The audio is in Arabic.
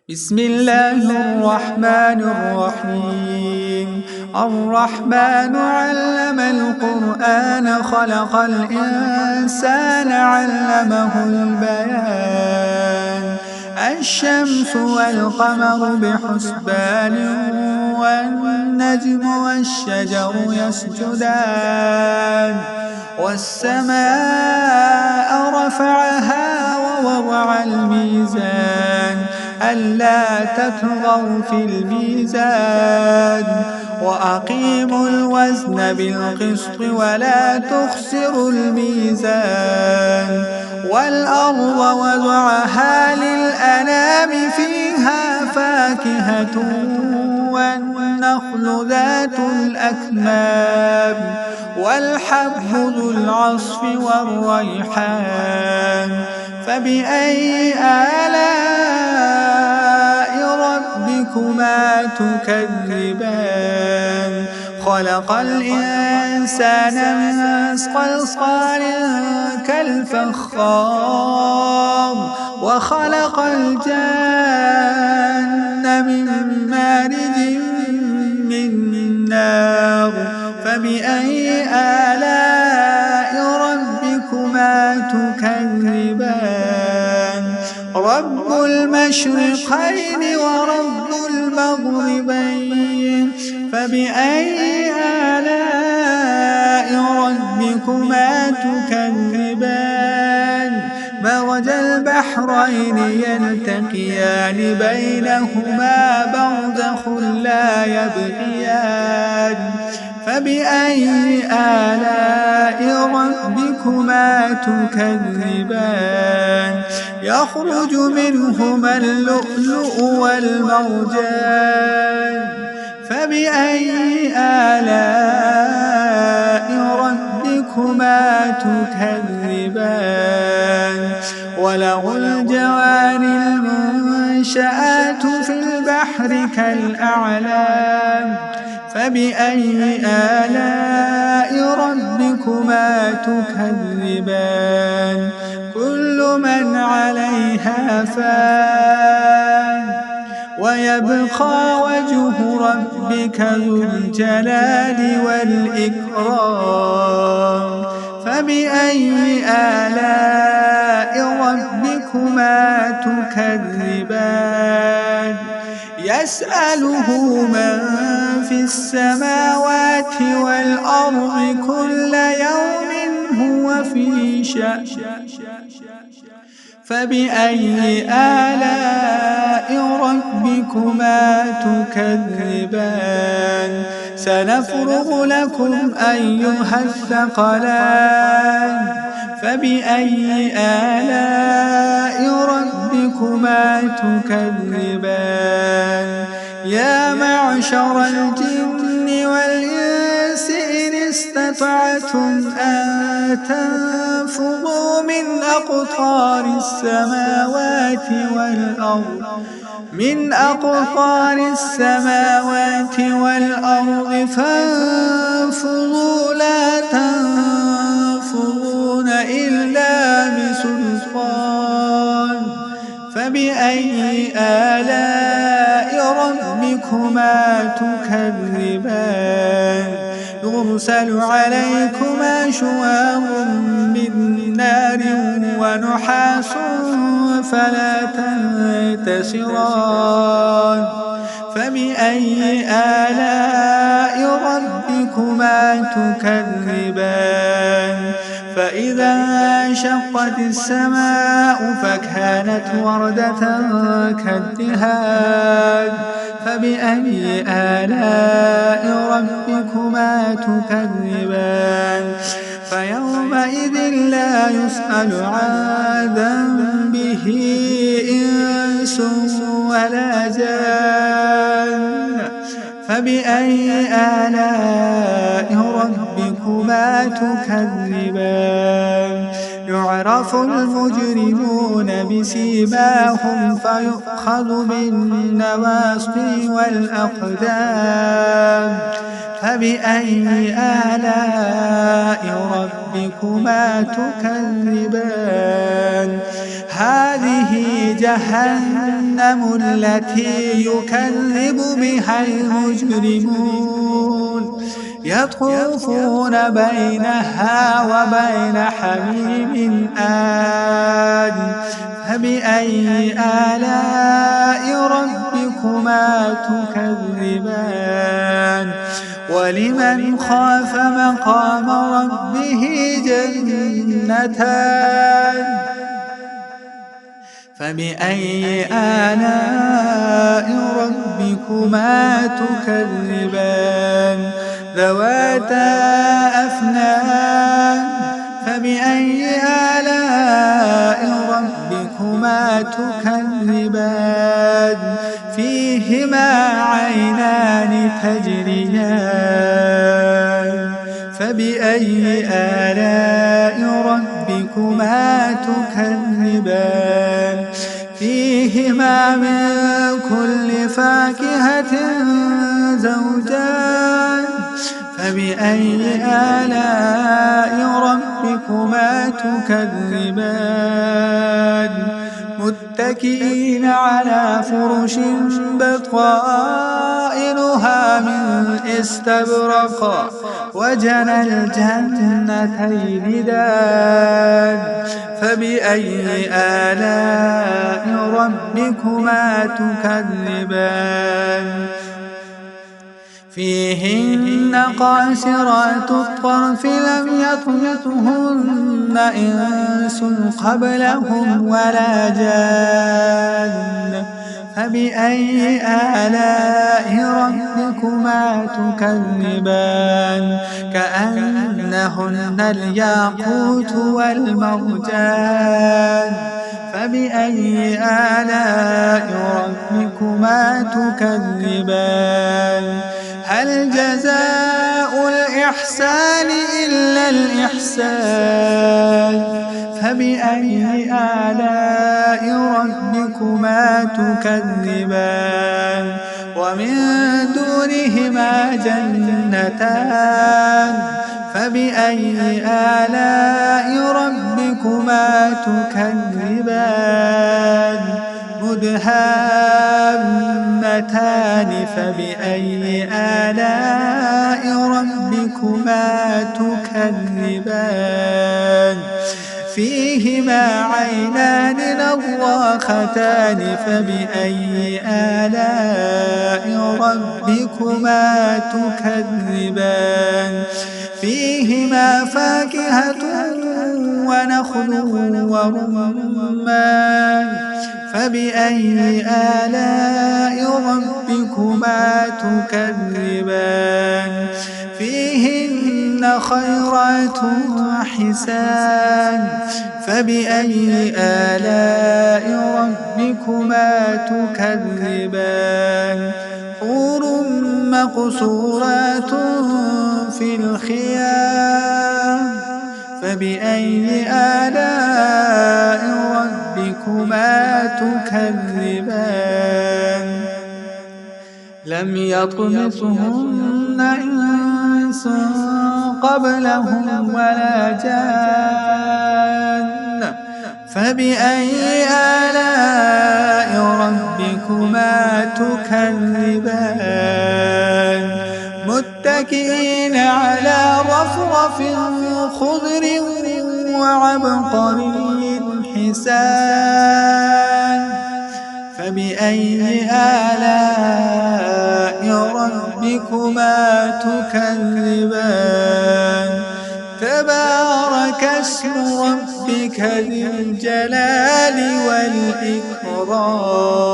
بسم الله الرحمن الرحيم. الرحمن علم القرآن خلق الإنسان علمه البيان. الشمس والقمر بحسبان والنجم والشجر يسجدان والسماء رفعها ووضع الميزان ألا تطغوا في الميزان وأقيموا الوزن بالقسط ولا تخسروا الميزان والأرض وضعها للأنام فيها فاكهة والنخل ذات الأكمام والحب ذو العصف والريحان فبأي آلاء ربكما تكذبان خلق الإنسان من صلصال كالفخار وخلق الجن من مارج من نار فبأي آلاء ربكما تكذبان رب المشرقين ورب المغربين فبأي آلاء ربكما تكذبان مرج البحرين يلتقيان بينهما برزخ لا يبغيان فبأي آلاء ربكما تكذبان يخرج منهما اللؤلؤ والمرجان فبأي آلاء ربكما تكذبان وله الجوار المنشآت في البحر كالأعلام فبأي آلاء ربكما تكذبان كل من عليها فان ويبقى وجه ربك ذو الجلال والإكرام فبأي آلاء ربكما تكذبان يسأله من في السماوات والأرض كل يوم هو في شأن فبأي آلاء ربكما تكذبان سنفرغ لكم أيها الثقلان فبأي آلاء ربكما تكذبان يا معشر الجن والإنس إن استطعتم أن تنفذوا من أقطار السماوات والأرض فانفذوا لا تنفذون إلا بسلطان فبأي آلاء ربكما تكذبان يرسل عليكما شواظ من نار ونحاس فلا تنتصران فبأي آلاء ربكما تكذبان فإذا انشقت السماء فكانت وردة كالدهان فبأي آلاء ربكما تكذبان فيومئذ لا يسأل عن ذنبه إنس ولا جان فبأي آلاء ربكما تكذبان يعرف المجرمون بسيماهم فيؤخذ بالنواصي والأقدام فبأي آلاء ربكما تكذبان هذه جهنم التي يكذب بها المجرمون يطوفون بينها وبين حميم آن فبأي آلاء ربكما تكذبان ولمن خاف مقام ربه جنتان فبأي آلاء ربكما تكذبان ذواتا أفنان فبأي آلاء ربكما تكذبان فيهما عينان تجريان فبأي آلاء ربكما تكذبان فيهما من كل فاكهة زوجان فبأي آلاء ربكما تكذبان متكئين على فرش بطائنها من استبرق وجنى الجنتين دان فبأي آلاء ربكما تكذبان فيهن قاصرات الطرف لم يطمثهن إنس قبلهم ولا جان فبأي آلاء ربكما تكذبان كأنهن الياقوت والمرجان فبأي آلاء ربكما تكذبان هل جزاء الإحسان إلا الإحسان فبأي آلاء ربكما تكذبان ومن دونهما جنتان فبأي آلاء ربكما تكذبان مدهامتان فبأي آلاء ربكما تكذبان فيهما عينان نضاختان فبأي آلاء ربكما تكذبان فيهما فاكهة ونخل ورمان فبأي آلاء ربكما تكذبان فيهن خيرات حسان فبأي آلاء ربكما تكذبان حور مقصورات في الخيام فبأي آلاء ربكما تكذبان لم يطمثهن إنس قبلهم ولا جان فبأي آلاء ربكما تكذبان متكئين على رفرف خضر وعبقري حسان فبأي آلاء ربكما تكذبان تبارك اسم ربك ذي الجلال والإكرام